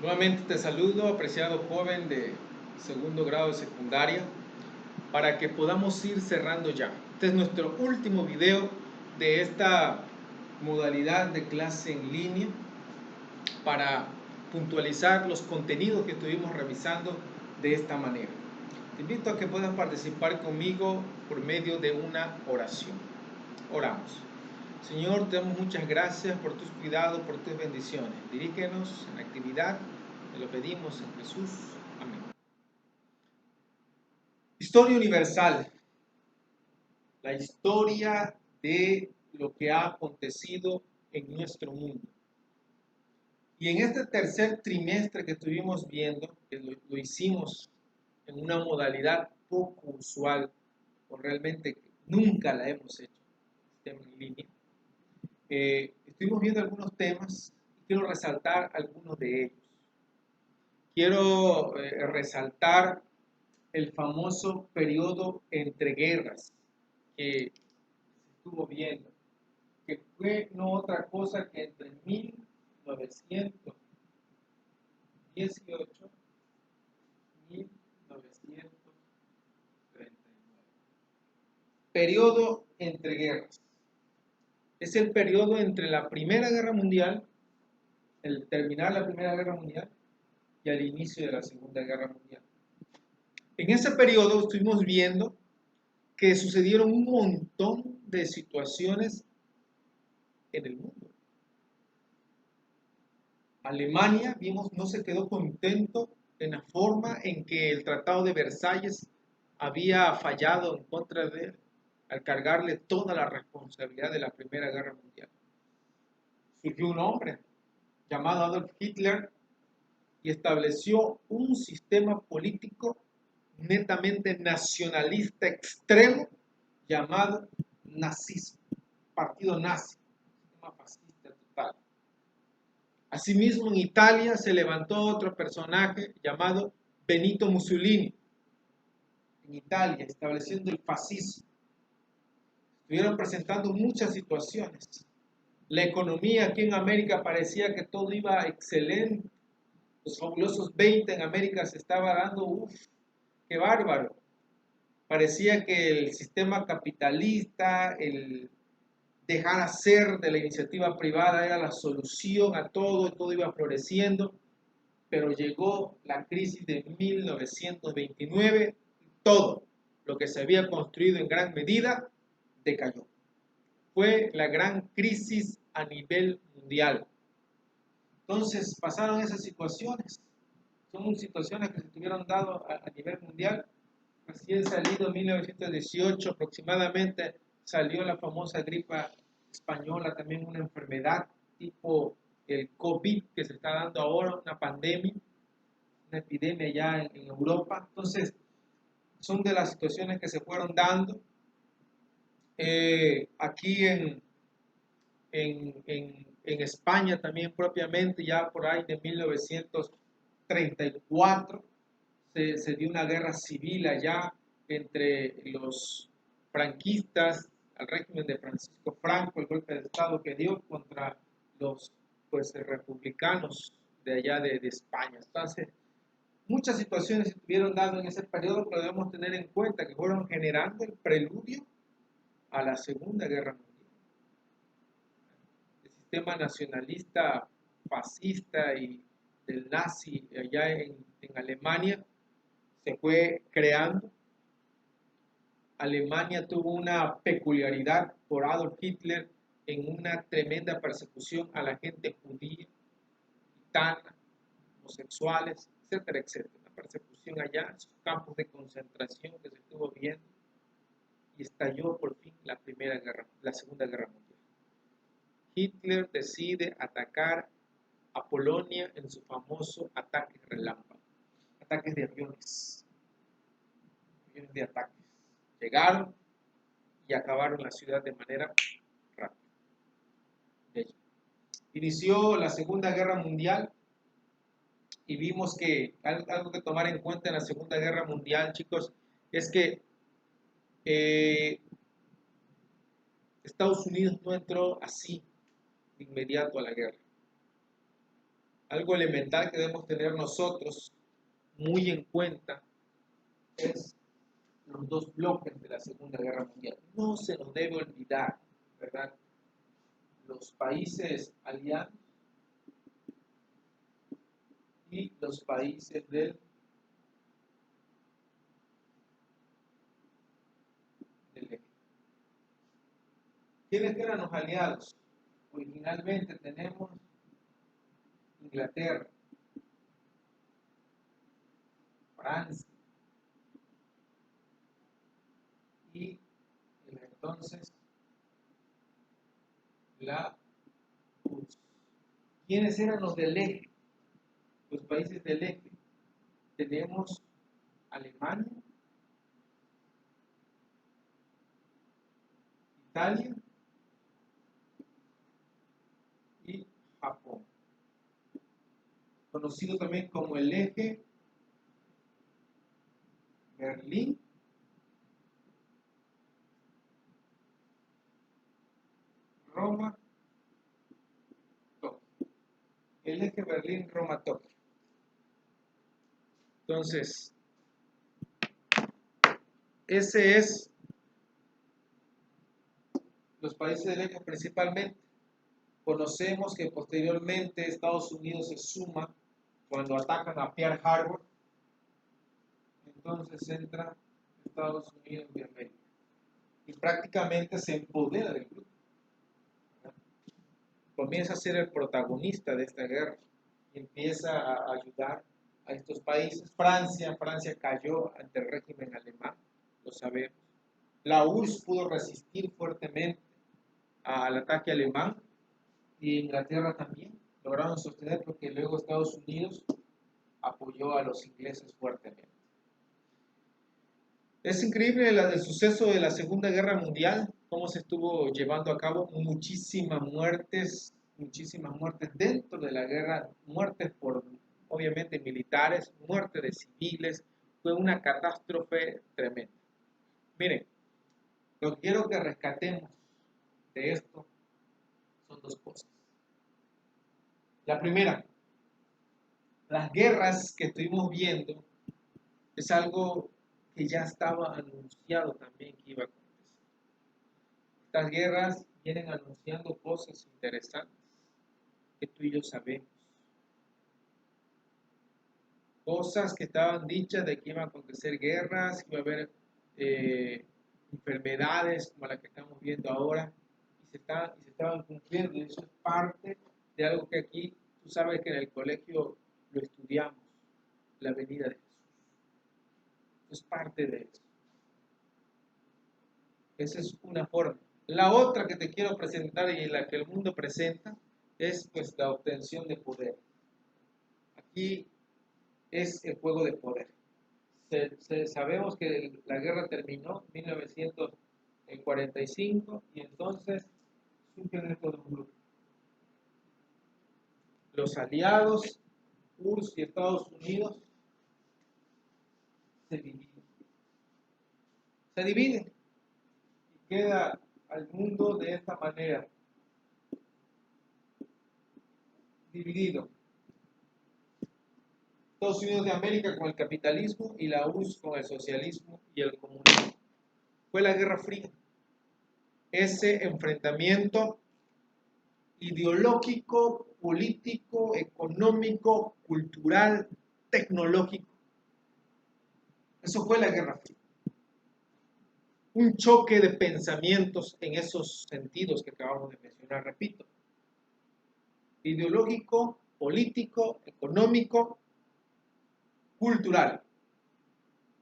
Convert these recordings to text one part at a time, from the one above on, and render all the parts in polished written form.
Nuevamente te saludo, apreciado joven de segundo grado de secundaria, para que podamos ir cerrando ya. Este es nuestro último video de esta modalidad de clase en línea para puntualizar los contenidos que estuvimos revisando de esta manera. Te invito a que puedas participar conmigo por medio de una oración. Oramos. Señor, te damos muchas gracias por tus cuidados, por tus bendiciones. Dirígenos en la actividad, te lo pedimos en Jesús. Amén. Historia universal. La historia de lo que ha acontecido en nuestro mundo. Y en este tercer trimestre que estuvimos viendo, que lo hicimos en una modalidad poco usual, o realmente nunca la hemos hecho, sistema en línea, estuvimos viendo algunos temas y quiero resaltar algunos de ellos. Quiero resaltar el famoso periodo entre guerras que se estuvo viendo, que fue no otra cosa que entre 1918 y 1939. Periodo entre guerras. Es el periodo entre la Primera Guerra Mundial, el terminar la Primera Guerra Mundial, y al inicio de la Segunda Guerra Mundial. En ese periodo estuvimos viendo que sucedieron un montón de situaciones en el mundo. Alemania, vimos, no se quedó contento en la forma en que el Tratado de Versalles había fallado en contra de él, al cargarle toda la responsabilidad de la Primera Guerra Mundial. Surgió un hombre llamado Adolf Hitler y estableció un sistema político netamente nacionalista extremo llamado nazismo, partido nazi, sistema fascista total. Asimismo, en Italia se levantó otro personaje llamado Benito Mussolini, en Italia, estableciendo el fascismo. Estuvieron presentando muchas situaciones. La economía aquí en América parecía que todo iba excelente. Los fabulosos 20 en América se estaba dando, uff, qué bárbaro. Parecía que el sistema capitalista, el dejar hacer de la iniciativa privada era la solución a todo iba floreciendo, pero llegó la crisis de 1929 y todo lo que se había construido en gran medida decayó. Fue la gran crisis a nivel mundial. Entonces pasaron esas situaciones, son situaciones que se estuvieron dando a nivel mundial. Recién salido en 1918 aproximadamente salió la famosa gripa española, también una enfermedad tipo el COVID que se está dando ahora, una pandemia, una epidemia ya en Europa. Entonces, son de las situaciones que se fueron dando. Aquí en España también propiamente, ya por ahí de 1934, se dio una guerra civil allá entre los franquistas, al régimen de Francisco Franco, el golpe de Estado que dio contra los republicanos de allá de España. Entonces, muchas situaciones se estuvieron dando en ese periodo, pero debemos tener en cuenta que fueron generando el preludio a la Segunda Guerra Mundial. El sistema nacionalista, fascista y del nazi allá en Alemania se fue creando. Alemania tuvo una peculiaridad por Adolf Hitler en una tremenda persecución a la gente judía, gitana, homosexuales, etcétera, etcétera. Una persecución allá en sus campos de concentración que se estuvo viendo y estalló por fin la Segunda Guerra Mundial. Hitler decide atacar a Polonia en su famoso ataque relámpago, ataques de aviones de ataques. Llegaron y acabaron la ciudad de manera rápida. Inició la Segunda Guerra Mundial y vimos que algo que tomar en cuenta en la Segunda Guerra Mundial, chicos, es que Estados Unidos no entró así de inmediato a la guerra. Algo elemental que debemos tener nosotros muy en cuenta es los dos bloques de la Segunda Guerra Mundial. No se nos debe olvidar, ¿verdad? Los países aliados y los países del eje. ¿Quiénes eran los aliados? Originalmente tenemos Inglaterra, Francia y entonces la URSS. ¿Quiénes eran los del eje? Los países del eje. Tenemos Alemania, Italia y Japón. Conocido también como el eje Berlín, Roma, Tokio. El eje Berlín, Roma, Tokio. Entonces, ese es los países del eje principalmente. Conocemos que posteriormente Estados Unidos se suma cuando atacan a Pearl Harbor. Entonces entra Estados Unidos de América y prácticamente se empodera del grupo. Comienza a ser el protagonista de esta guerra y empieza a ayudar a estos países. Francia cayó ante el régimen alemán, lo sabemos. La URSS pudo resistir fuertemente al ataque alemán y Inglaterra también lograron sostener porque luego Estados Unidos apoyó a los ingleses fuertemente. Es increíble el suceso de la Segunda Guerra Mundial, cómo se estuvo llevando a cabo, muchísimas muertes dentro de la guerra, muertes por, obviamente, militares, muertes de civiles, fue una catástrofe tremenda. Miren, lo que quiero que rescatemos de esto son dos cosas. La primera, las guerras que estuvimos viendo es algo que ya estaba anunciado también que iba a acontecer. Estas guerras vienen anunciando cosas interesantes que tú y yo sabemos. Cosas que estaban dichas de que iban a acontecer guerras, que iba a haber enfermedades como la que estamos viendo ahora, y se estaban cumpliendo. Y eso es parte de algo que aquí, tú sabes que en el colegio lo estudiamos, la venida de Jesús. Es parte de eso. Esa es una forma. La otra que te quiero presentar y la que el mundo presenta es pues la obtención de poder. Aquí es el juego de poder. Sabemos que la guerra terminó en 1945 y entonces surgen estos dos grupos. Los aliados, URSS y Estados Unidos, se dividen. Y queda al mundo de esta manera, dividido. Estados Unidos de América con el capitalismo y la URSS con el socialismo y el comunismo. Fue la Guerra Fría. Ese enfrentamiento ideológico, político, económico, cultural, tecnológico. Eso fue la Guerra Fría. Un choque de pensamientos en esos sentidos que acabamos de mencionar, repito. Ideológico, político, económico, cultural,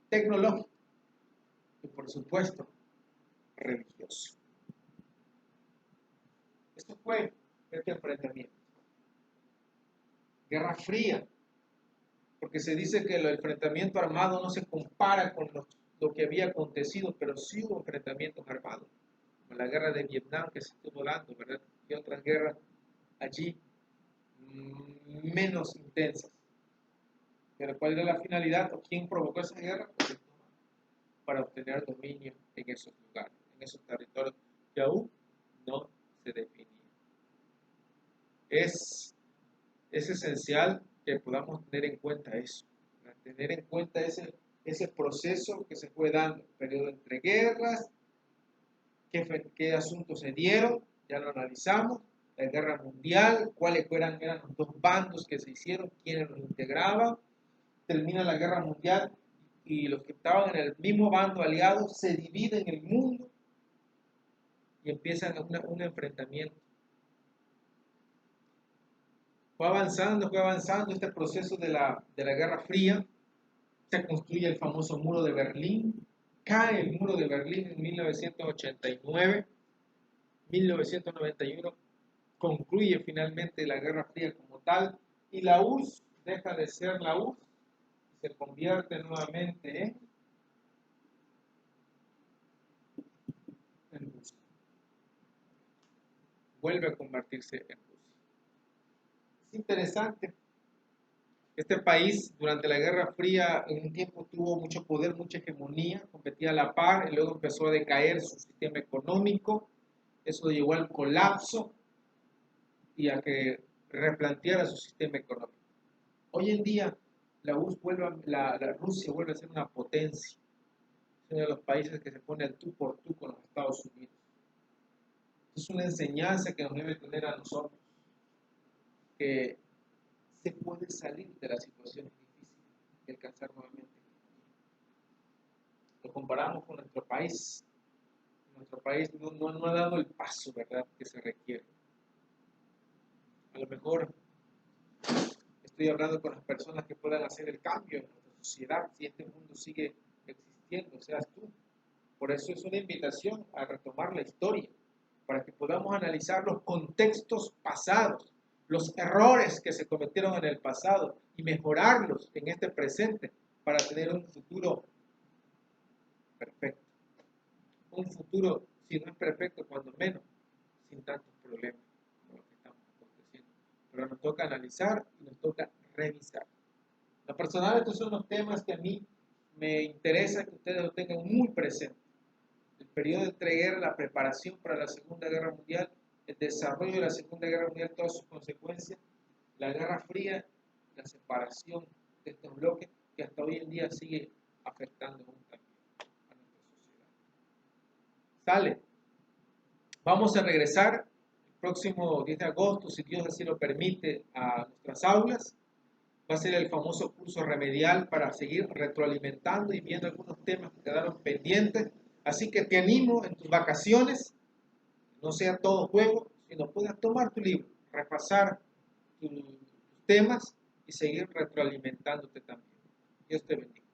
tecnológico y por supuesto religioso. Esto fue este enfrentamiento. Guerra Fría, porque se dice que el enfrentamiento armado no se compara con lo que había acontecido, pero sí hubo enfrentamientos armados, como la guerra de Vietnam que se estuvo dando, ¿verdad? Y otras guerras allí menos intensas. Pero ¿cuál era la finalidad o quién provocó esa guerra? Pues para obtener dominio en esos lugares, en esos territorios que aún no se definían. Es es esencial que podamos tener en cuenta eso, tener en cuenta ese proceso que se fue dando, periodo entre guerras, qué asuntos se dieron, ya lo analizamos, la guerra mundial, cuáles eran los dos bandos que se hicieron, quiénes los integraban, termina la guerra mundial y los que estaban en el mismo bando aliado se dividen el mundo y empiezan un enfrentamiento. Fue avanzando este proceso de la Guerra Fría, se construye el famoso muro de Berlín, cae el muro de Berlín en 1989, 1991 concluye finalmente la Guerra Fría como tal y la URSS deja de ser la URSS y se convierte nuevamente en Rusia. Vuelve a convertirse en Rusia. Es interesante. Este país durante la Guerra Fría en un tiempo tuvo mucho poder, mucha hegemonía, competía a la par y luego empezó a decaer su sistema económico. Eso llevó al colapso y a que replanteara su sistema económico. Hoy en día la Rusia vuelve a ser una potencia, es uno de los países que se pone al tú por tú con los Estados Unidos. Es una enseñanza que nos debe tener a nosotros, que se puede salir de las situaciones difíciles y alcanzar nuevamente. Lo comparamos con nuestro país. Nuestro país no ha dado el paso, ¿verdad?, que se requiere. A lo mejor estoy hablando con las personas que puedan hacer el cambio en nuestra sociedad si este mundo sigue existiendo, seas tú. Por eso es una invitación a retomar la historia, para que podamos analizar los contextos pasados, los errores que se cometieron en el pasado y mejorarlos en este presente para tener un futuro perfecto. Un futuro, si no es perfecto, cuando menos, sin tantos problemas como los que estamos aconteciendo. Pero nos toca analizar y nos toca revisar. Lo personal, estos son los temas que a mí me interesa que ustedes lo tengan muy presente. El periodo de entreguerra, la preparación para la Segunda Guerra Mundial, el desarrollo de la Segunda Guerra Mundial, todas sus consecuencias, la Guerra Fría, la separación de estos bloques que hasta hoy en día sigue afectando aún también a nuestra sociedad. Sale. Vamos a regresar el próximo 10 de agosto, si Dios así lo permite, a nuestras aulas. Va a ser el famoso curso remedial para seguir retroalimentando y viendo algunos temas que quedaron pendientes. Así que te animo en tus vacaciones, no sea todo juego, sino puedas tomar tu libro, repasar tus temas y seguir retroalimentándote también. Dios te bendiga.